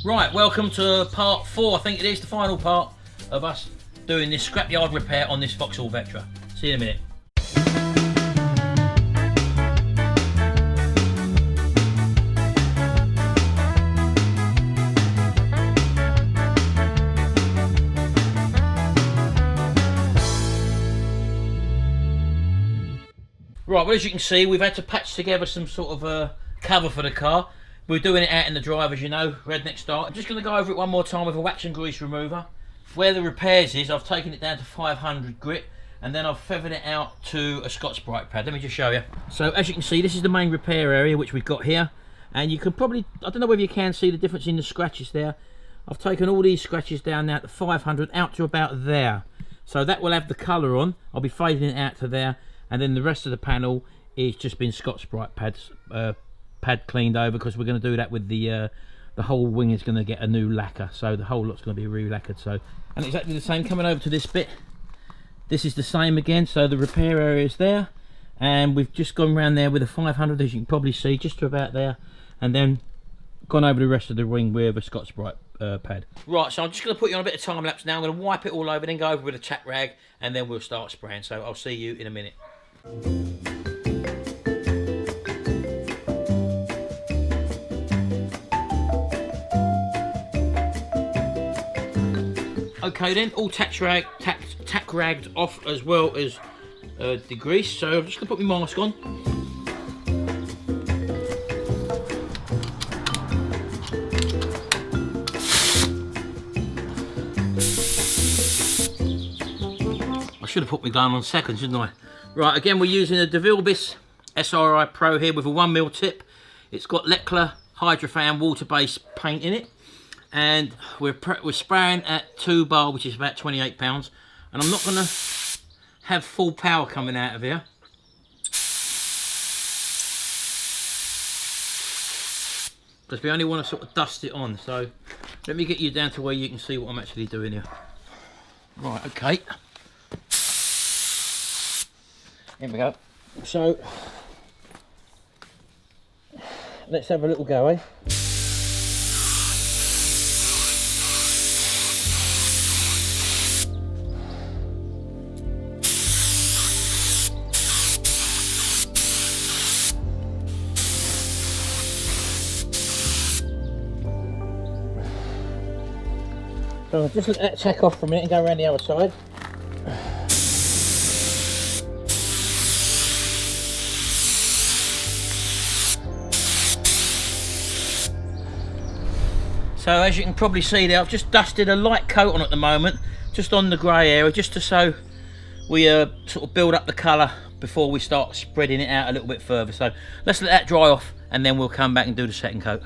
Right, welcome to part 4, I think it is the final part of us doing this scrapyard repair on this Vauxhall Vectra. See you in a minute. Right, well, as you can see, we've had to patch together some sort of cover for the car. We're doing it out in the drive, as you know, redneck style. I'm just going to go over it one more time with a wax and grease remover. Where the repairs is, I've taken it down to 500 grit, and then I've feathered it out to a Scotch-Brite pad. Let me just show you. So, as you can see, this is the main repair area, which we've got here. And you can probably, I don't know whether you can see the difference in the scratches there. I've taken all these scratches down now to 500, out to about there. So that will have the colour on. I'll be fading it out to there. And then the rest of the panel is just been Scotch-Brite pads, pad cleaned over, because we're going to do that with the whole wing is going to get a new lacquer, so the whole lot's going to be re-lacquered. So, and exactly the same coming over to this bit. This is the same again, so the repair area is there, and we've just gone around there with a 500, as you can probably see, just to about there, and then gone over the rest of the wing with a Scotch-Brite pad. Right, so I'm just going to put you on a bit of time lapse now. I'm going to wipe it all over, then go over with a tack rag, and then we'll start spraying. So I'll see you in a minute. Okay then, all tack ragged off, as well as the grease. So I'm just going to put my mask on. I should have put my gun on second, shouldn't I? Right, again we're using a DeVille SRI Pro here with a 1mm tip. It's got Leclerc Hydrofan water-based paint in it. And we're spraying at 2 bar, which is about 28 pounds. And I'm not going to have full power coming out of here. Because we only want to sort of dust it on. So let me get you down to where you can see what I'm actually doing here. Right, okay. Here we go. So let's have a little go, eh? So just let that tack off for a minute and go around the other side. So as you can probably see there, I've just dusted a light coat on at the moment, just on the grey area, just to so we sort of build up the colour before we start spreading it out a little bit further. So let's let that dry off, and then we'll come back and do the second coat.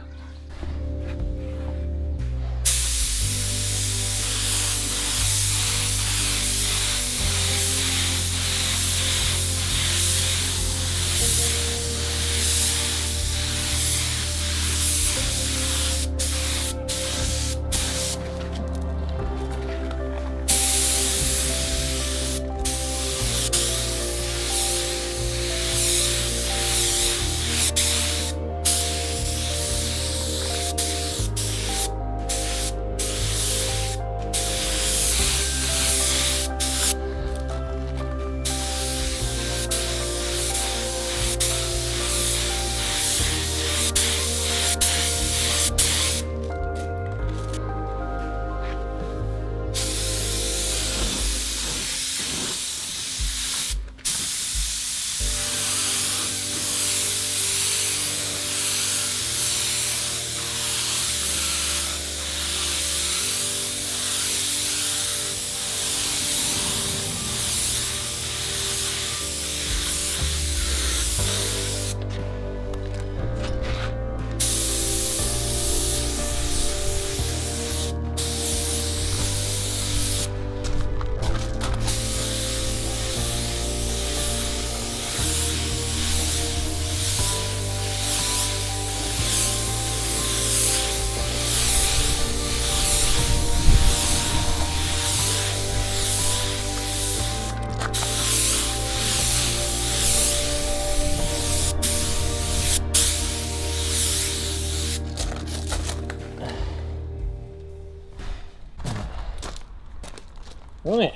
Right.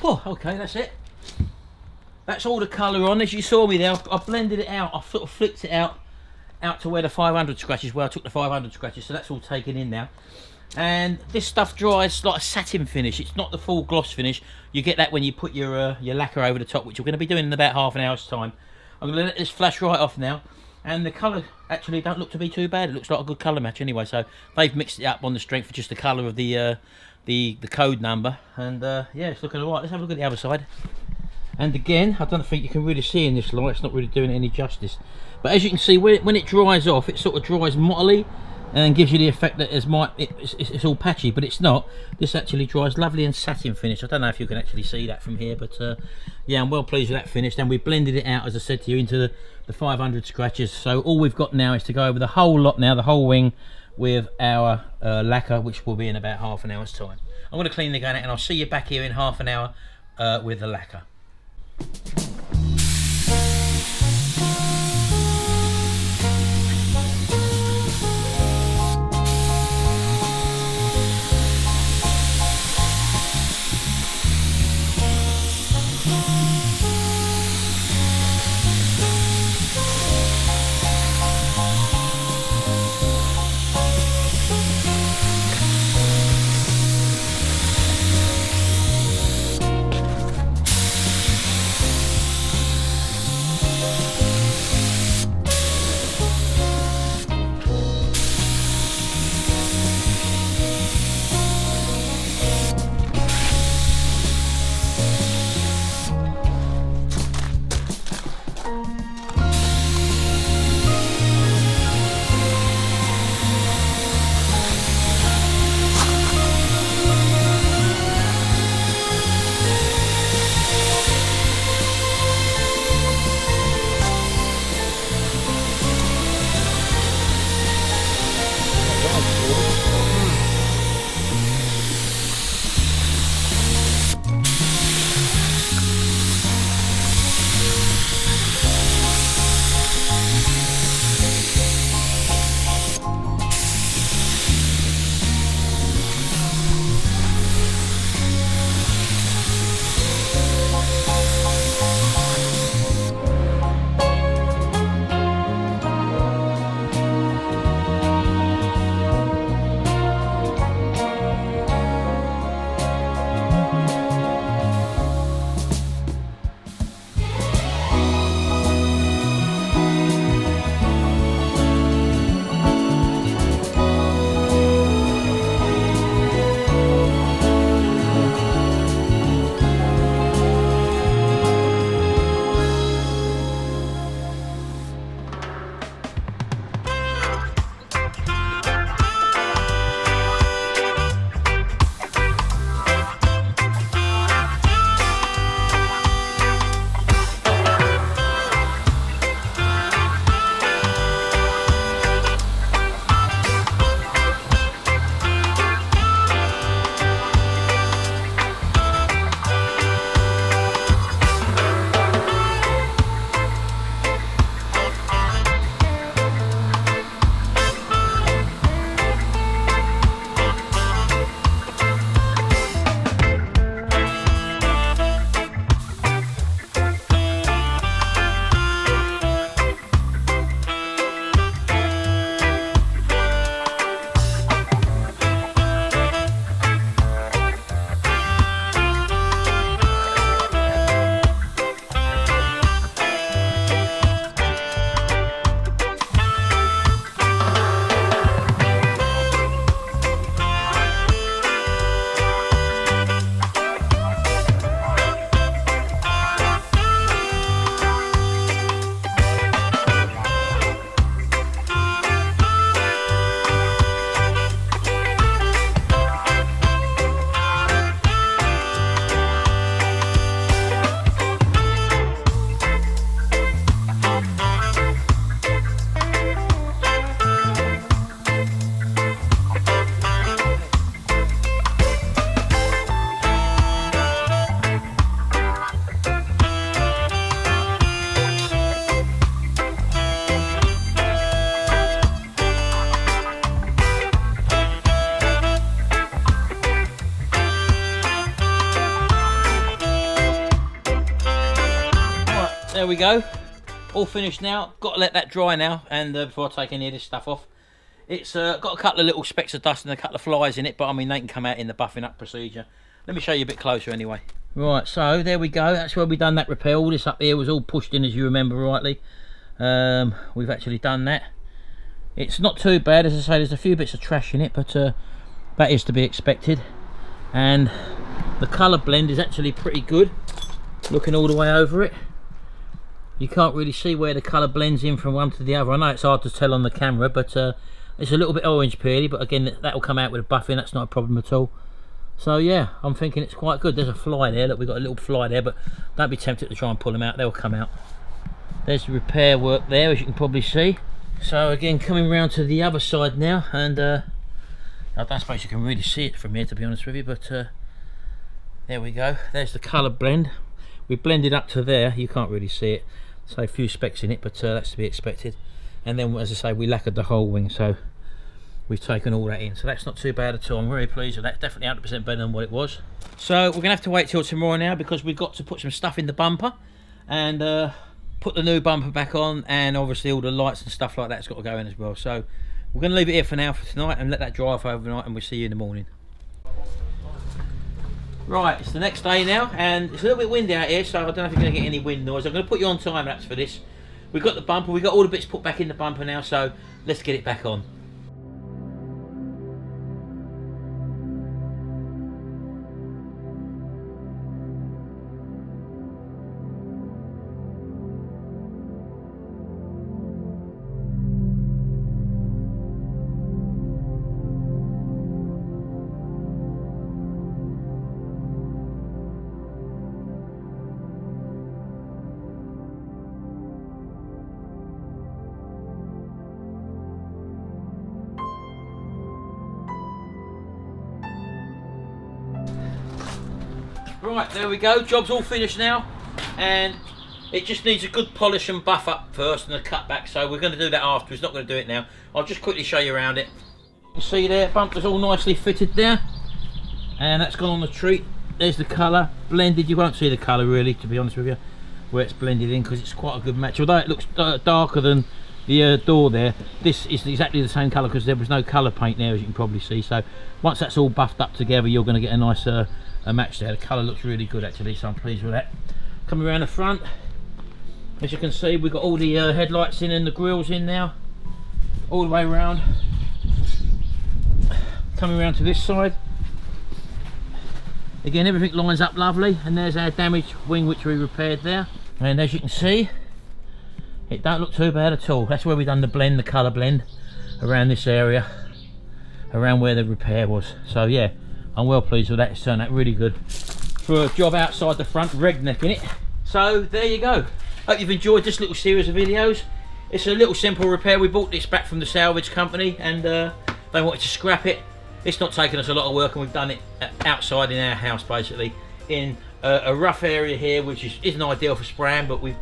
Oh, okay, that's it. That's all the colour on. As you saw me there, I blended it out. I sort of flicked it out to where the 500 scratches, where I took the 500 scratches, so that's all taken in now. And this stuff dries like a satin finish. It's not the full gloss finish. You get that when you put your lacquer over the top, which we're going to be doing in about half an hour's time. I'm going to let this flash right off now. And the colour actually don't look to be too bad. It looks like a good colour match anyway. So they've mixed it up on the strength of just the colour of the code number. And yeah, it's looking alright. Let's have a look at the other side. And again, I don't think you can really see in this light. It's not really doing it any justice. But as you can see, when it dries off, it sort of dries mottily and gives you the effect that it's all patchy, but it's not. This actually dries lovely and satin finish. I don't know if you can actually see that from here, but yeah, I'm well pleased with that finish. And we blended it out, as I said to you, into the 500 scratches. So all we've got now is to go over the whole lot now, the whole wing, with our lacquer, which will be in about half an hour's time. I'm going to clean the gun out and I'll see you back here in half an hour with the lacquer. there we go. All finished now. Got to let that dry now, and before I take any of this stuff off. It's got a couple of little specks of dust and a couple of flies in it, but I mean, they can come out in the buffing up procedure. Let me show you a bit closer anyway. Right, so there we go. That's where we done that repair. All this up here was all pushed in, as you remember rightly. We've actually done that. It's not too bad, as I say. There's a few bits of trash in it, but that is to be expected. And the colour blend is actually pretty good. Looking all the way over it, you can't really see where the colour blends in from one to the other. I know it's hard to tell on the camera, but it's a little bit orange peely, but again, that will come out with a buffing. That's not a problem at all. So yeah, I'm thinking it's quite good. There's a fly there. Look, we've got a little fly there, but don't be tempted to try and pull them out. They'll come out. There's the repair work there, as you can probably see. So again, coming round to the other side now, and I don't suppose you can really see it from here, to be honest with you, but there we go. There's the colour blend. We blended up to there. You can't really see it. So a few specks in it, but that's to be expected. And then, as I say, we lacquered the whole wing, so we've taken all that in. So that's not too bad at all. I'm very pleased with that. Definitely 100% better than what it was. So we're going to have to wait till tomorrow now, because we've got to put some stuff in the bumper and put the new bumper back on, and obviously all the lights and stuff like that's got to go in as well. So we're going to leave it here for now for tonight and let that dry off overnight, and we'll see you in the morning. Right, it's the next day now, and it's a little bit windy out here, so I don't know if you're going to get any wind noise. I'm going to put you on time lapse for this. We've got the bumper, we've got all the bits put back in the bumper now, so let's get it back on. Right, there we go, job's all finished now, and it just needs a good polish and buff up first and a cut back, so we're going to do that afterwards. Not going to do it now. I'll just quickly show you around it. You see there, bumper's all nicely fitted there, and that's gone on the treat. There's the colour blended. You won't see the colour really, to be honest with you, where it's blended in, because it's quite a good match. Although it looks darker than the door there, this is exactly the same colour, because there was no colour paint there, as you can probably see. So once that's all buffed up together, you're going to get a nice a match there. The colour looks really good actually, so I'm pleased with that. Coming around the front, as you can see, we've got all the headlights in and the grills in now, all the way around. Coming around to this side, again everything lines up lovely, and there's our damaged wing which we repaired there. And as you can see, it don't look too bad at all. That's where we done the blend, the colour blend around this area, around where the repair was. So yeah, I'm well pleased with that. It's turned out really good for a job outside the front, reg-neck in it. So there you go. Hope you've enjoyed this little series of videos. It's a little simple repair. We bought this back from the salvage company, and they wanted to scrap it. It's not taken us a lot of work, and we've done it outside in our house, basically in a rough area here, which isn't ideal for spraying, but we've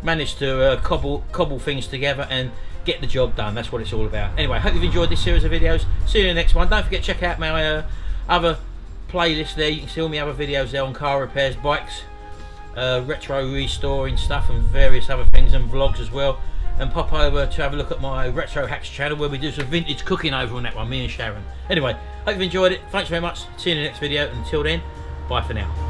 managed to cobble things together and get the job done. That's what it's all about. Anyway, hope you've enjoyed this series of videos. See you in the next one. Don't forget to check out my other playlist there. You can see all my other videos there on car repairs, bikes, retro restoring stuff, and various other things, and vlogs as well. And pop over to have a look at my Retro Hacks channel, where we do some vintage cooking over on that one, me and Sharon. Anyway, hope you've enjoyed it. Thanks very much. See you in the next video. Until then, bye for now.